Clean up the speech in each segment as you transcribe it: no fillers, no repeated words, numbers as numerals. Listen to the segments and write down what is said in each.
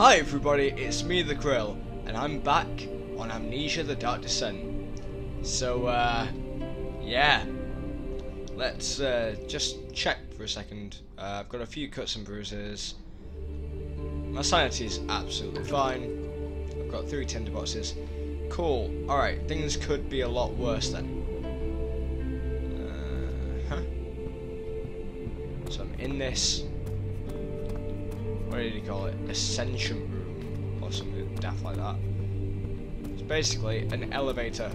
Hi everybody, it's me the Krill, and I'm back on Amnesia the Dark Descent. So, yeah. Let's just check for a second. I've got a few cuts and bruises. My sanity is absolutely fine. I've got 3 tinderboxes. Cool. Alright, things could be a lot worse then. So I'm in this, what did he call it? Ascension room or something daft like that. It's basically an elevator.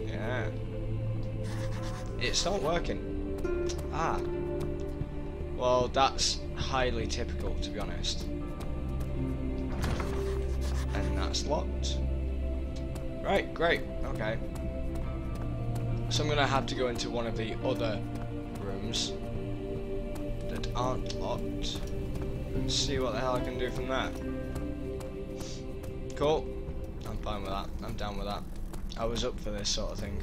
Yeah. It's not working. Ah. Well, that's highly typical, to be honest. And that's locked. Right, great. Okay. So I'm gonna have to go into one of the other rooms that aren't locked and see what the hell I can do from there. Cool. I'm fine with that. I'm down with that. I was up for this sort of thing.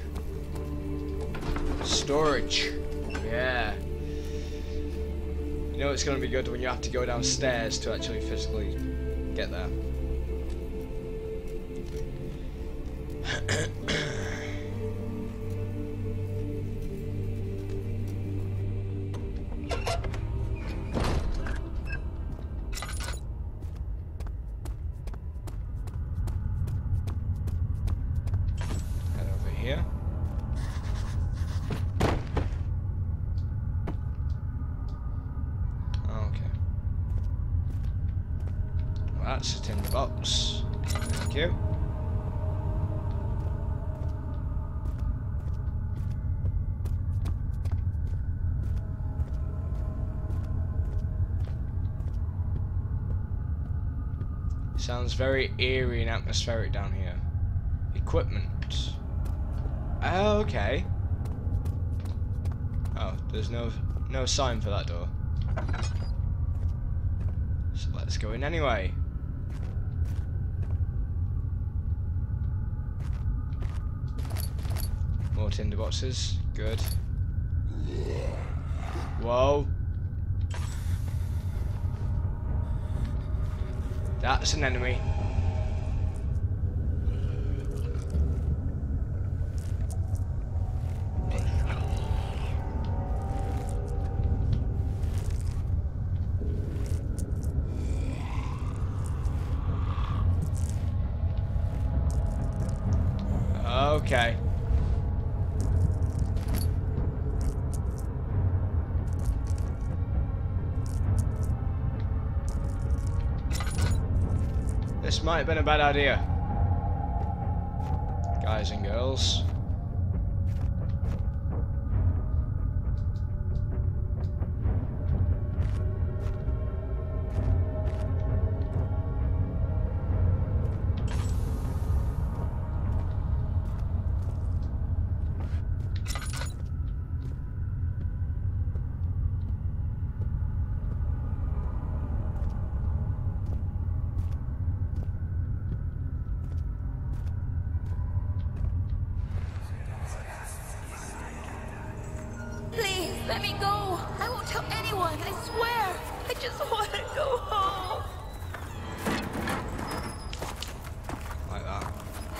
Storage. Yeah. You know it's gonna be good when you have to go downstairs to actually physically get there. Here. Okay. Well, that's a tin box. Thank you. Sounds very eerie and atmospheric down here. Equipment. Okay. Oh, there's no sign for that door. So let's go in anyway. More tinderboxes. Good. Whoa. That's an enemy. Okay. This might have been a bad idea, guys and girls. Please, let me go. I won't tell anyone, I swear. I just want to go home. Like that.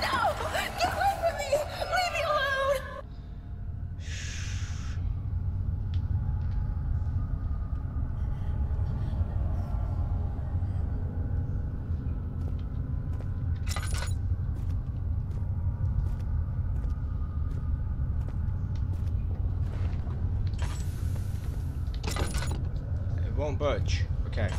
No! Get away from me! Leave me alone! Won't budge. Okay.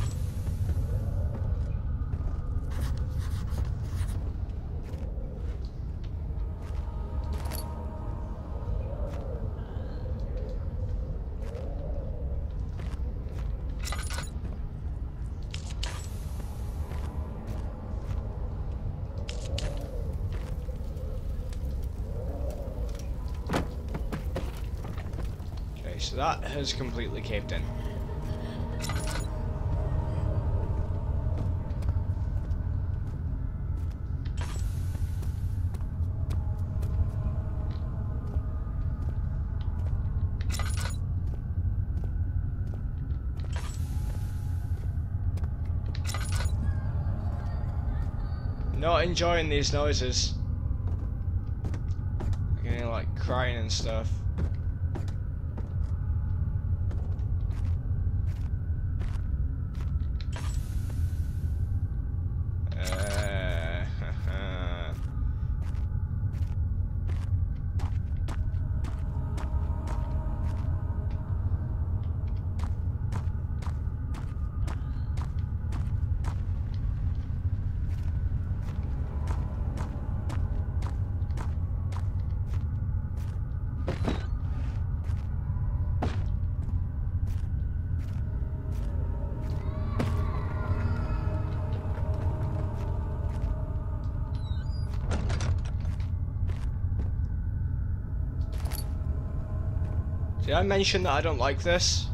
Okay, so that has completely caved in. Not enjoying these noises. I can hear like crying and stuff. Did I mention that I don't like this?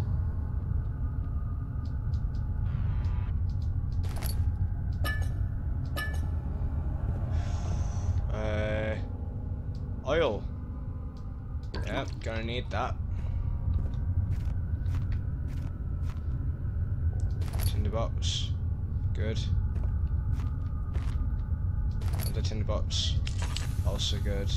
Oil. Yep, gonna need that. Tinderbox. Good. Another tinderbox. Also good.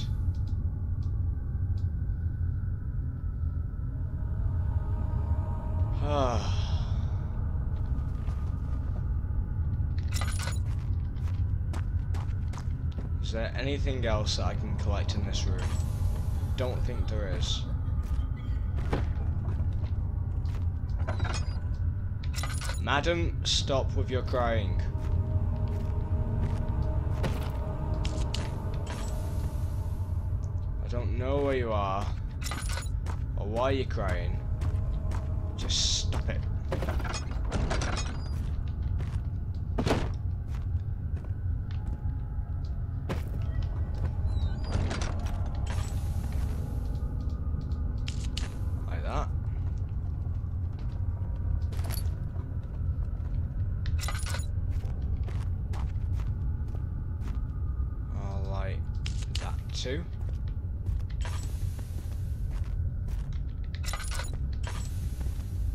Is there anything else that I can collect in this room? Don't think there is. Madam, stop with your crying. I don't know where you are or why you're crying. Just stop it. Like that. I'll like that too.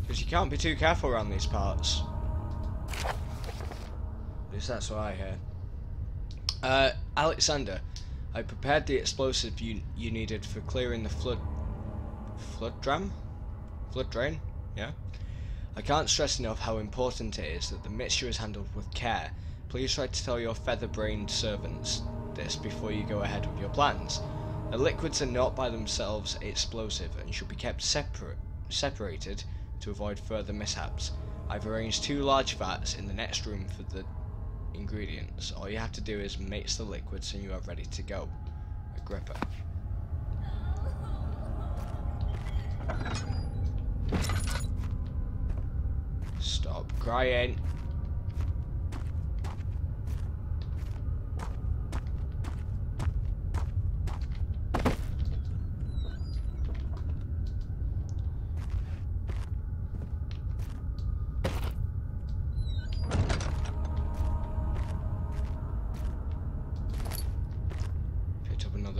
Because you can't be too careful around these parts. At least that's what I hear. Alexander, I prepared the explosive you needed for clearing the flood drain? Yeah? I can't stress enough how important it is that the mixture is handled with care. Please try to tell your feather-brained servants this before you go ahead with your plans. The liquids are not by themselves explosive and should be kept separated to avoid further mishaps. I've arranged 2 large vats in the next room for the ingredients. All you have to do is mix the liquids and you are ready to go. Agrippa. Stop crying.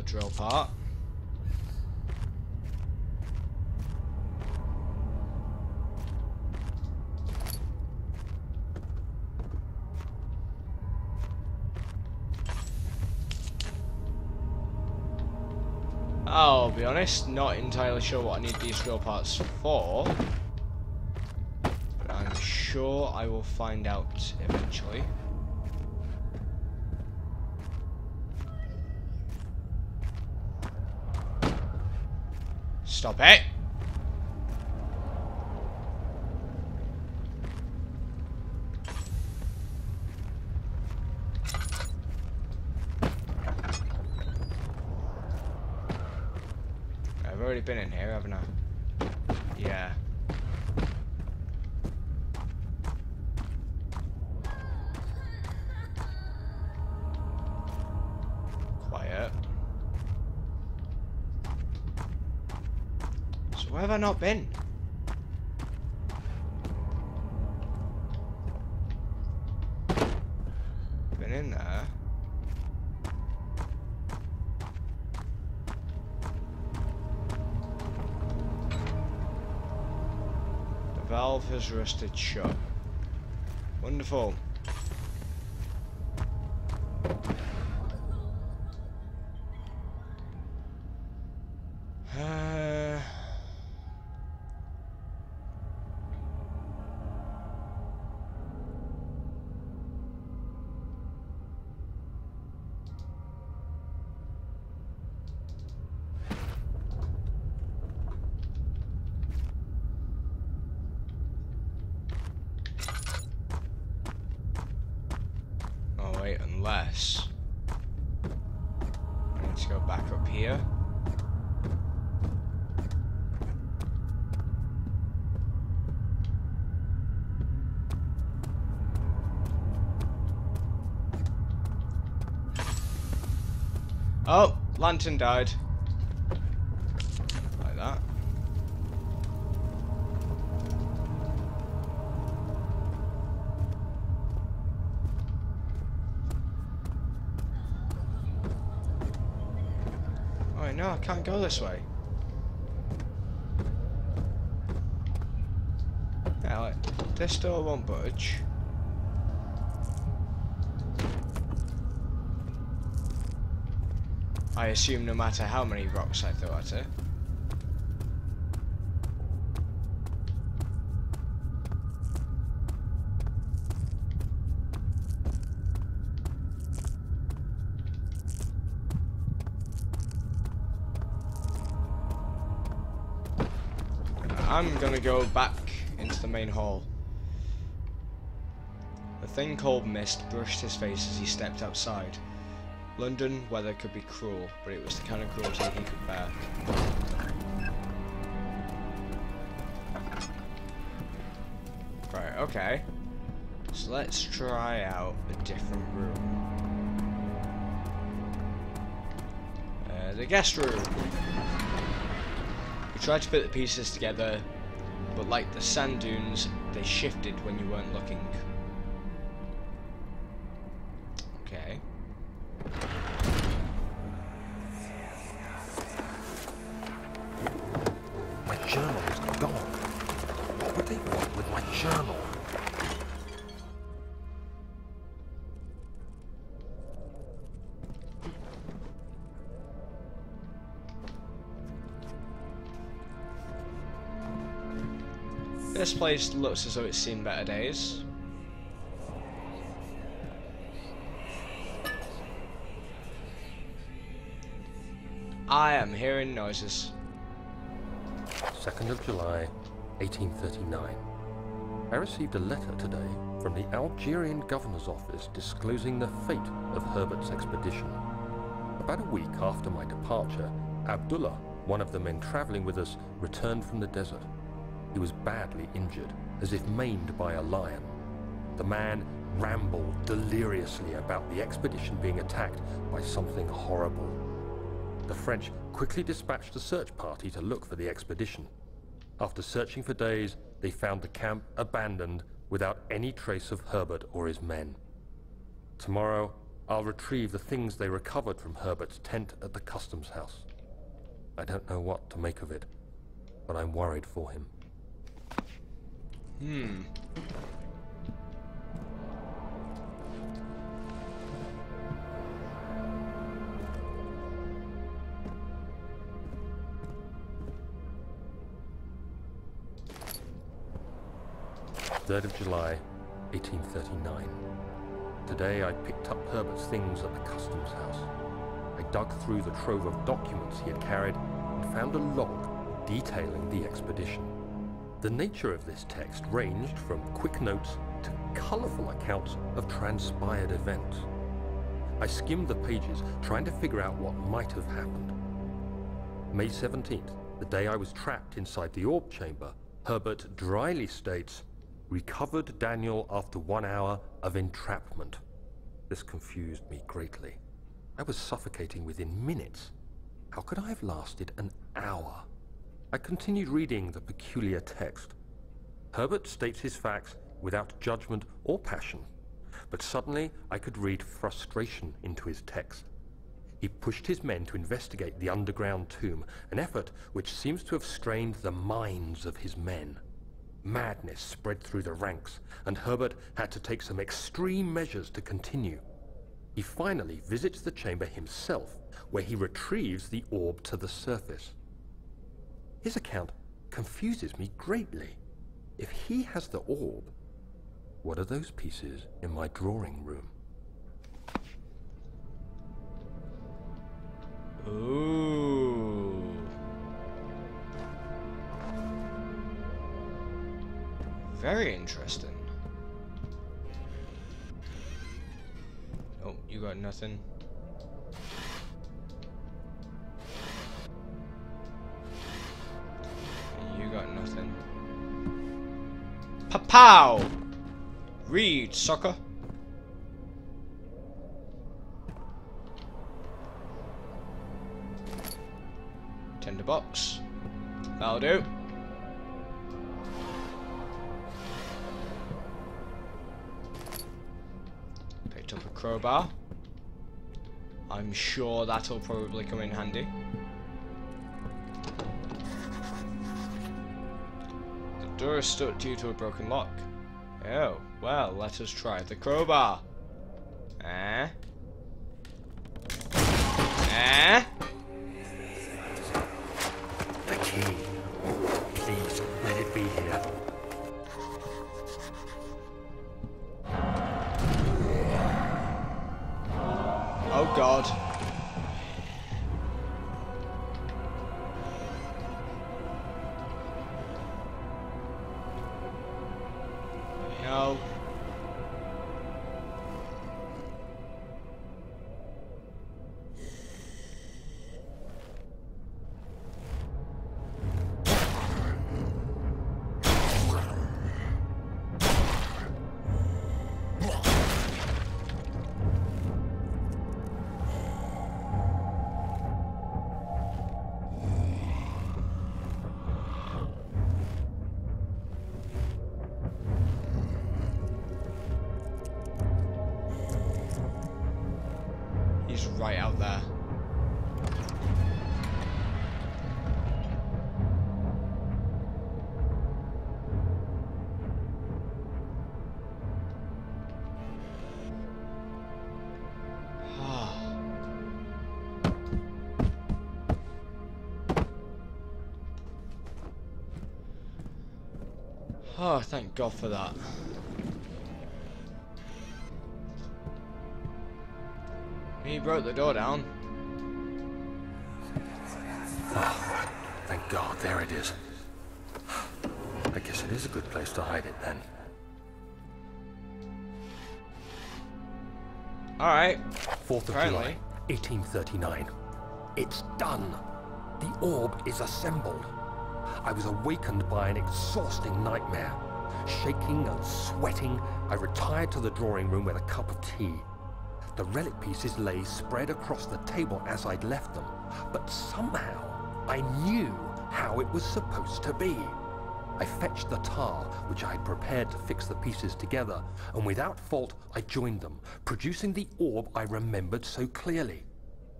Drill part. I'll be honest, not entirely sure what I need these drill parts for, but I'm sure I will find out eventually. Stop it! I've already been in here, haven't I? Yeah. Quiet. Where have I not been? Been in there. The valve has rusted shut. Wonderful. Wait, unless I need to go back up here. Oh, lantern died. Like that. Oh no, I can't go this way. Yeah, like, this door won't budge. I assume no matter how many rocks I throw at it. I'm gonna go back into the main hall. A thing called mist brushed his face as he stepped outside. London weather could be cruel, but it was the kind of cruelty he could bear. Right, okay. So let's try out a different room. The guest room. We tried to put the pieces together, but like the sand dunes, they shifted when you weren't looking. Okay. My journal is gone. What would they want with my journal? This place looks as though it's seen better days. I am hearing noises. 2nd of July, 1839. I received a letter today from the Algerian governor's office disclosing the fate of Herbert's expedition. About a week after my departure, Abdullah, one of the men traveling with us, returned from the desert. He was badly injured, as if maimed by a lion. The man rambled deliriously about the expedition being attacked by something horrible. The French quickly dispatched a search party to look for the expedition. After searching for days, they found the camp abandoned without any trace of Herbert or his men. Tomorrow, I'll retrieve the things they recovered from Herbert's tent at the customs house. I don't know what to make of it, but I'm worried for him. 3rd of July, 1839. Today I picked up Herbert's things at the customs house. I dug through the trove of documents he had carried and found a log detailing the expedition. The nature of this text ranged from quick notes to colourful accounts of transpired events. I skimmed the pages, trying to figure out what might have happened. May 17th, the day I was trapped inside the orb chamber, Herbert dryly states, "Recovered Daniel after 1 hour of entrapment." This confused me greatly. I was suffocating within minutes. How could I have lasted an hour? I continued reading the peculiar text. Herbert states his facts without judgment or passion, but suddenly I could read frustration into his text. He pushed his men to investigate the underground tomb, an effort which seems to have strained the minds of his men. Madness spread through the ranks, and Herbert had to take some extreme measures to continue. He finally visits the chamber himself, where he retrieves the orb to the surface. His account confuses me greatly. If he has the orb, what are those pieces in my drawing room? Ooh. Very interesting. Oh, you got nothing. You got nothing. Pa-pow! Read, sucker. Tinderbox. That'll do. Picked up a crowbar. I'm sure that'll probably come in handy. The door is stuck due to a broken lock. Oh, well, let us try the crowbar. Eh? Eh? The key. Please, let it be here. Oh God. No. He's right out there. Oh, thank God for that. He broke the door down. Oh, thank God, there it is. I guess it is a good place to hide it then. Alright. 4th of July, 1839. It's done. The orb is assembled. I was awakened by an exhausting nightmare. Shaking and sweating, I retired to the drawing room with a cup of tea. The relic pieces lay spread across the table as I'd left them, but somehow I knew how it was supposed to be. I fetched the tar, which I had prepared to fix the pieces together, and without fault I joined them, producing the orb I remembered so clearly.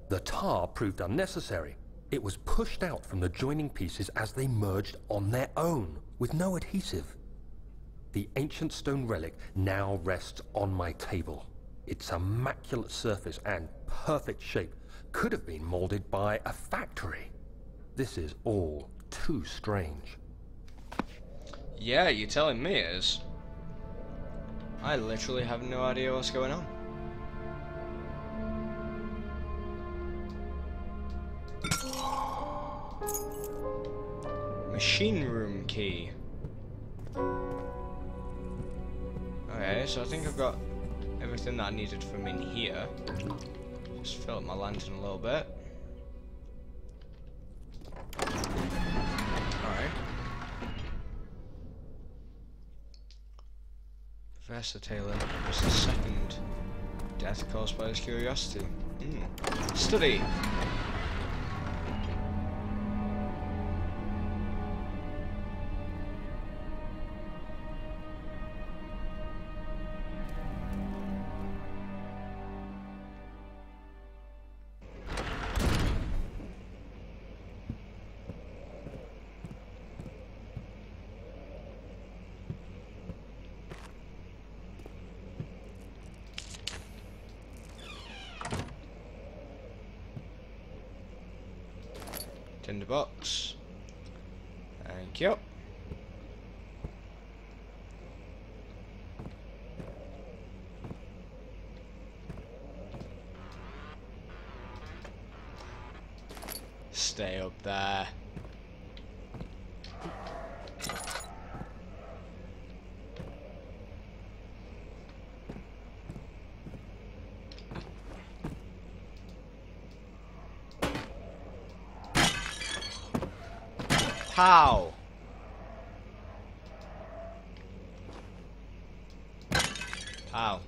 The tar proved unnecessary. It was pushed out from the joining pieces as they merged on their own, with no adhesive. The ancient stone relic now rests on my table. Its immaculate surface and perfect shape could have been molded by a factory. This is all too strange. Yeah, you're telling me it is. I literally have no idea what's going on. Machine room key. Okay, so I think I've got everything that I needed from in here. Just fill up my lantern a little bit. Alright. Professor Taylor was the second death caused by his curiosity. Study! Tinderbox. Thank you. Stay up there. Pow! Pow.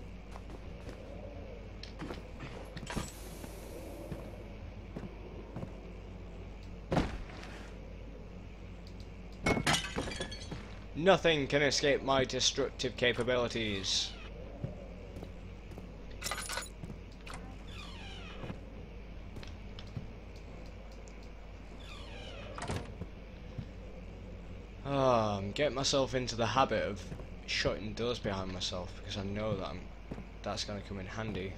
Nothing can escape my destructive capabilities. Oh, I'm getting myself into the habit of shutting doors behind myself because I know that that's going to come in handy.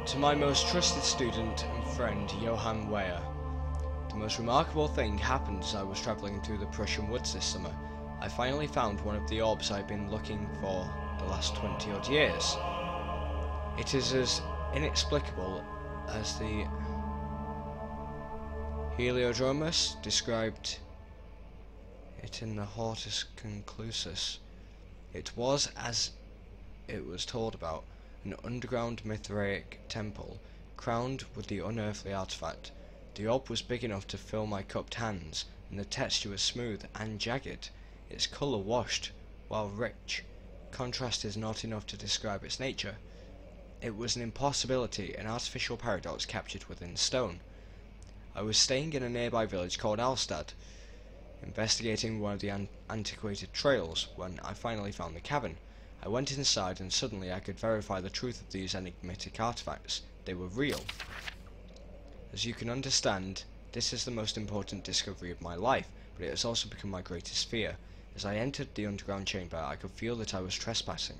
To my most trusted student and friend, Johann Weyer. The most remarkable thing happened as I was travelling through the Prussian woods this summer. I finally found one of the orbs I've been looking for the last 20 odd years. It is as inexplicable as the Heliodromus described it in the Hortus Conclusus. It was, as it was told about, an underground Mithraic temple, crowned with the unearthly artifact. The orb was big enough to fill my cupped hands, and the texture was smooth and jagged. Its colour washed, while rich. Contrast is not enough to describe its nature. It was an impossibility, an artificial paradox captured within stone. I was staying in a nearby village called Alstad, investigating one of the antiquated trails, when I finally found the cavern. I went inside and suddenly I could verify the truth of these enigmatic artifacts. They were real. As you can understand, this is the most important discovery of my life, but it has also become my greatest fear. As I entered the underground chamber, I could feel that I was trespassing.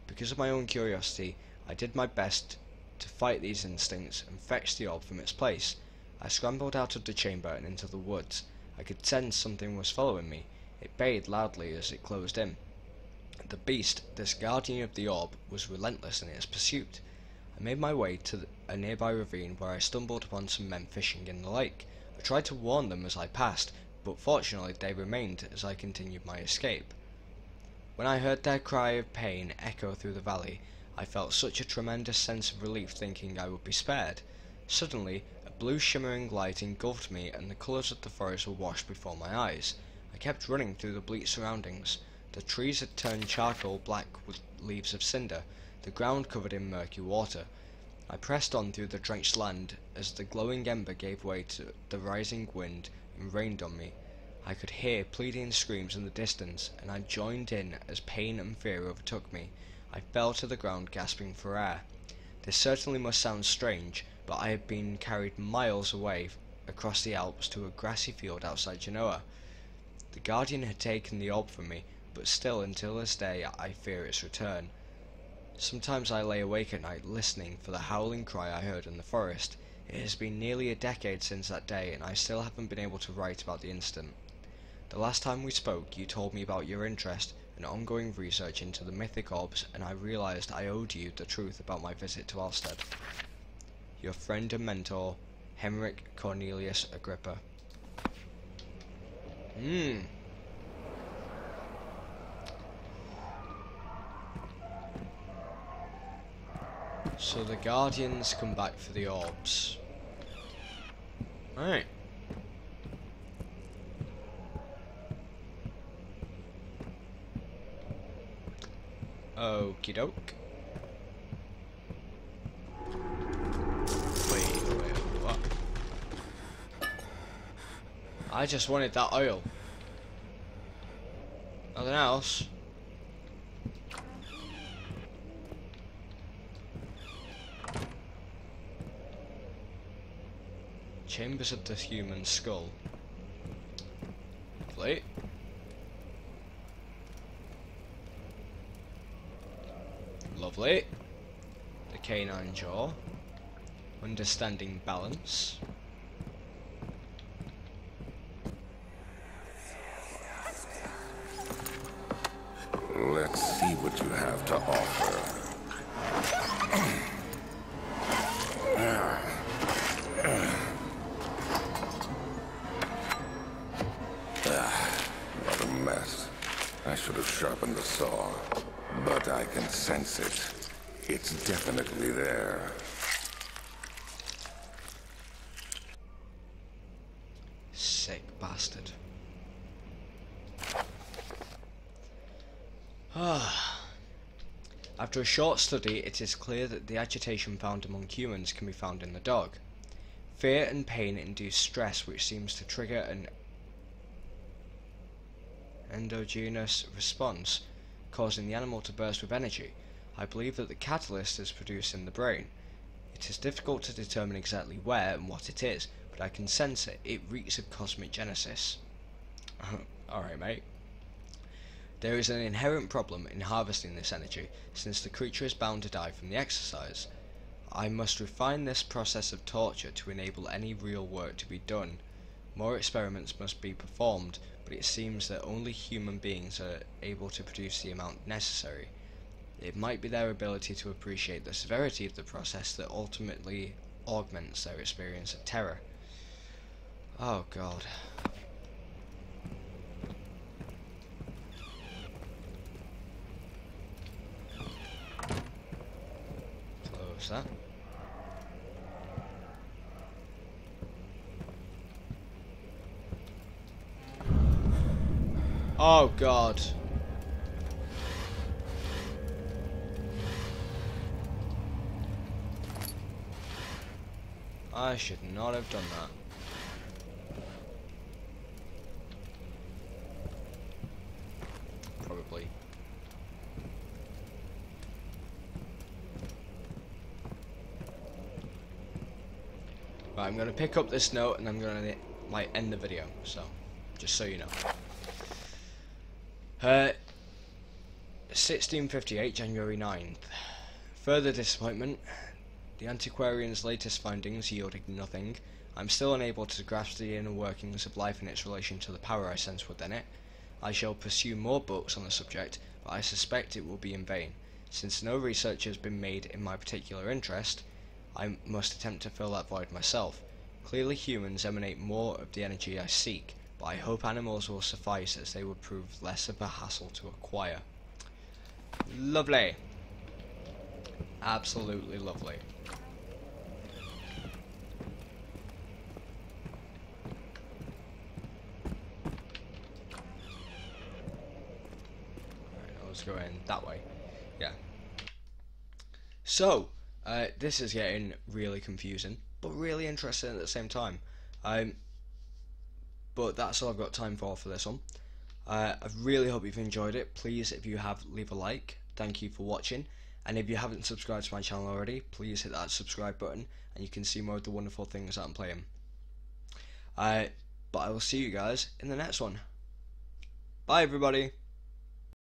Because of my own curiosity, I did my best to fight these instincts and fetch the orb from its place. I scrambled out of the chamber and into the woods. I could sense something was following me. It bayed loudly as it closed in. The beast, this guardian of the orb, was relentless in its pursuit. I made my way to a nearby ravine where I stumbled upon some men fishing in the lake. I tried to warn them as I passed, but fortunately they remained as I continued my escape. When I heard their cry of pain echo through the valley, I felt such a tremendous sense of relief, thinking I would be spared. Suddenly, a blue shimmering light engulfed me and the colours of the forest were washed before my eyes. I kept running through the bleak surroundings. The trees had turned charcoal black with leaves of cinder, the ground covered in murky water. I pressed on through the drenched land as the glowing ember gave way to the rising wind and rained on me. I could hear pleading screams in the distance, and I joined in as pain and fear overtook me. I fell to the ground gasping for air. This certainly must sound strange, but I had been carried miles away across the Alps to a grassy field outside Genoa. The Guardian had taken the orb from me, but still until this day I fear its return. Sometimes I lay awake at night listening for the howling cry I heard in the forest. It has been nearly a decade since that day, and I still haven't been able to write about the incident. The last time we spoke, you told me about your interest and ongoing research into the mythic orbs, and I realised I owed you the truth about my visit to Alstad. Your friend and mentor, Henrik Cornelius Agrippa. So the Guardians come back for the orbs. Right. Okie doke. Wait, what? I just wanted that oil. Nothing else. Chambers of the human skull. Lovely. Lovely. The canine jaw. Understanding balance. Let's see what you have to offer. What a mess. I should have sharpened the saw. But I can sense it. It's definitely there. Sick bastard. After a short study, it is clear that the agitation found among humans can be found in the dog. Fear and pain induce stress, which seems to trigger an endogenous response, causing the animal to burst with energy. I believe that the catalyst is produced in the brain. It is difficult to determine exactly where and what it is, but I can sense it. It reeks of cosmic genesis. Alright, mate. There is an inherent problem in harvesting this energy, since the creature is bound to die from the exercise. I must refine this process of torture to enable any real work to be done. More experiments must be performed, but it seems that only human beings are able to produce the amount necessary. It might be their ability to appreciate the severity of the process that ultimately augments their experience of terror. Oh god. Close that. Oh god. I should not have done that. Probably. Right, I'm gonna pick up this note and I'm gonna like end the video, so just so you know. 1658, January 9th. Further disappointment. The antiquarian's latest findings yielded nothing. I'm still unable to grasp the inner workings of life and its relation to the power I sense within it. I shall pursue more books on the subject, but I suspect it will be in vain. Since no research has been made in my particular interest, I must attempt to fill that void myself. Clearly humans emanate more of the energy I seek, but I hope animals will suffice, as they would prove less of a hassle to acquire. Lovely. Absolutely lovely. Let's go in that way. Yeah. So, this is getting really confusing, but really interesting at the same time. But that's all I've got time for this one. I really hope you've enjoyed it. Please, if you have, leave a like. Thank you for watching. And if you haven't subscribed to my channel already, please hit that subscribe button, and you can see more of the wonderful things that I'm playing. But I will see you guys in the next one. Bye, everybody.